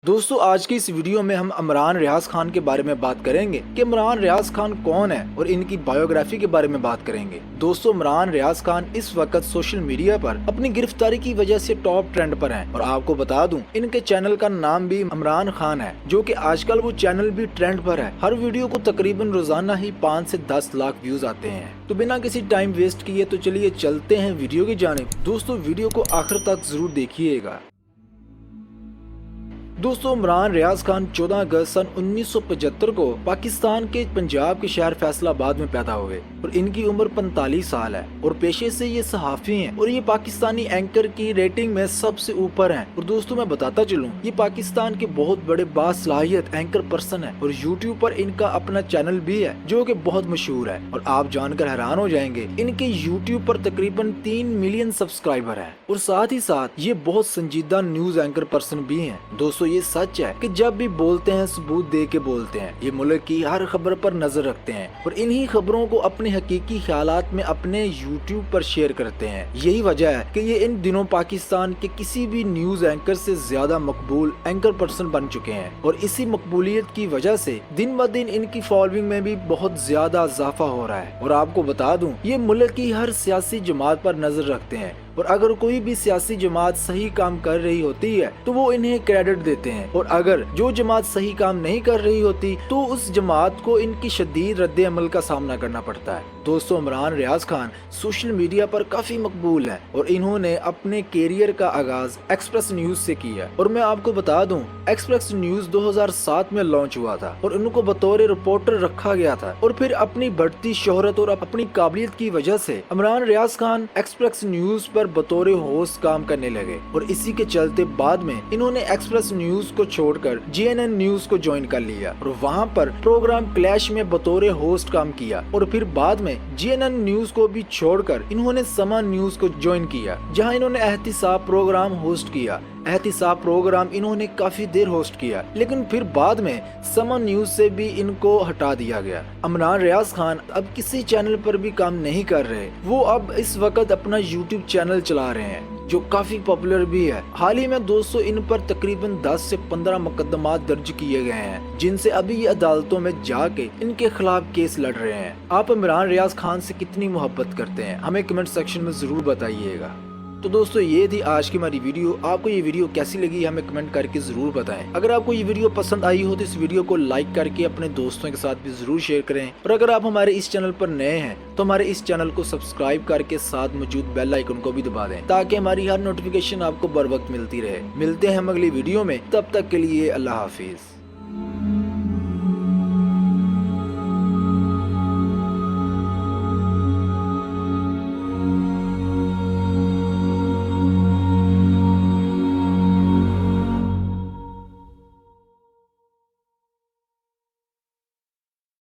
दोस्तों आज की इस वीडियो में हम इमरान रियाज खान के बारे में बात करेंगे कि इमरान रियाज खान कौन है और इनकी बायोग्राफी के बारे में बात करेंगे। दोस्तों इमरान रियाज खान इस वक्त सोशल मीडिया पर अपनी गिरफ्तारी की वजह से टॉप ट्रेंड पर हैं और आपको बता दूं इनके चैनल का नाम भी इमरान खान है, जो कि आजकल वो चैनल भी ट्रेंड पर है। हर वीडियो को तकरीबन रोजाना ही 5 से 10 लाख व्यूज आते हैं। तो बिना किसी टाइम वेस्ट किए तो चलिए चलते हैं वीडियो की जानिब। दोस्तों वीडियो को आखिर तक जरूर देखिएगा। दोस्तों इमरान रियाज खान 14 अगस्त सन 1975 को पाकिस्तान के पंजाब के शहर फैसलाबाद में पैदा हुए और इनकी उम्र 45 साल है और पेशे से ये सहाफी हैं और ये पाकिस्तानी एंकर की रेटिंग में सबसे ऊपर हैं। और दोस्तों मैं बताता चलूं ये पाकिस्तान के बहुत बड़े बासलाहियत एंकर पर्सन है और यूट्यूब पर इनका अपना चैनल भी है जो कि बहुत मशहूर है। और आप जानकर हैरान हो जाएंगे इनके यूट्यूब पर तकरीबन 3 मिलियन सब्सक्राइबर है और साथ ही साथ ये बहुत संजीदा न्यूज एंकर पर्सन भी है। दोस्तों ये सच है कि जब भी बोलते हैं सबूत दे के बोलते हैं। ये मुल्क की हर खबर पर नजर रखते हैं और इन्हीं खबरों को अपने हकीकी ख्यालात में अपने यूट्यूब पर शेयर करते हैं। यही वजह है कि ये इन दिनों पाकिस्तान के किसी भी न्यूज एंकर से ज्यादा मकबूल एंकर पर्सन बन चुके हैं और इसी मकबूलियत की वजह से दिन ब दिन इनकी फॉलोइंग में भी बहुत ज्यादा इजाफा हो रहा है। और आपको बता दूं ये मुल्क की हर सियासी जमात पर नजर रखते हैं और अगर कोई भी सियासी जमात सही काम कर रही होती है तो वो इन्हें क्रेडिट देते हैं और अगर जो जमात सही काम नहीं कर रही होती तो उस जमात को इनकी शदीद रद्द अमल का सामना करना पड़ता है। दोस्तों इमरान रियाज खान सोशल मीडिया पर काफी मकबूल है और इन्होंने अपने कैरियर का आगाज एक्सप्रेस न्यूज से किया और मैं आपको बता दूं एक्सप्रेस न्यूज 2007 में लॉन्च हुआ था और उनको बतौर रिपोर्टर रखा गया था और फिर अपनी बढ़ती शोहरत और अपनी काबिलियत की वजह से इमरान रियाज खान एक्सप्रेस न्यूज पर बतौर होस्ट काम करने लगे और इसी के चलते बाद में इन्होंने एक्सप्रेस न्यूज को छोड़कर GNN न्यूज को ज्वाइन कर लिया और वहां पर प्रोग्राम क्लैश में बतौर होस्ट काम किया और फिर बाद में GNN न्यूज को भी छोड़कर इन्होंने समा न्यूज को ज्वाइन किया जहां इन्होंने एहतिसाब प्रोग्राम होस्ट किया। एहतिसाब प्रोग्राम इन्होंने काफी देर होस्ट किया लेकिन फिर बाद में समा न्यूज से भी इनको हटा दिया गया। इमरान रियाज खान अब किसी चैनल पर भी काम नहीं कर रहे, वो अब इस वक्त अपना यूट्यूब चैनल चला रहे हैं जो काफी पॉपुलर भी है। हाल ही में दोस्तों इन पर तकरीबन 10 से 15 मुकदमात दर्ज किए गए हैं जिनसे अभी ये अदालतों में जाके इनके खिलाफ केस लड़ रहे हैं। आप इमरान रियाज खान से कितनी मोहब्बत करते हैं हमें कमेंट सेक्शन में जरूर बताइएगा। तो दोस्तों ये थी आज की हमारी वीडियो। आपको ये वीडियो कैसी लगी हमें कमेंट करके जरूर बताएं। अगर आपको ये वीडियो पसंद आई हो तो इस वीडियो को लाइक करके अपने दोस्तों के साथ भी जरूर शेयर करें और अगर आप हमारे इस चैनल पर नए हैं तो हमारे इस चैनल को सब्सक्राइब करके साथ मौजूद बेल आइकन को भी दबा दें ताकि हमारी हर नोटिफिकेशन आपको बर वक्त मिलती रहे। मिलते हैं हम अगली वीडियो में, तब तक के लिए अल्लाह हाफिज।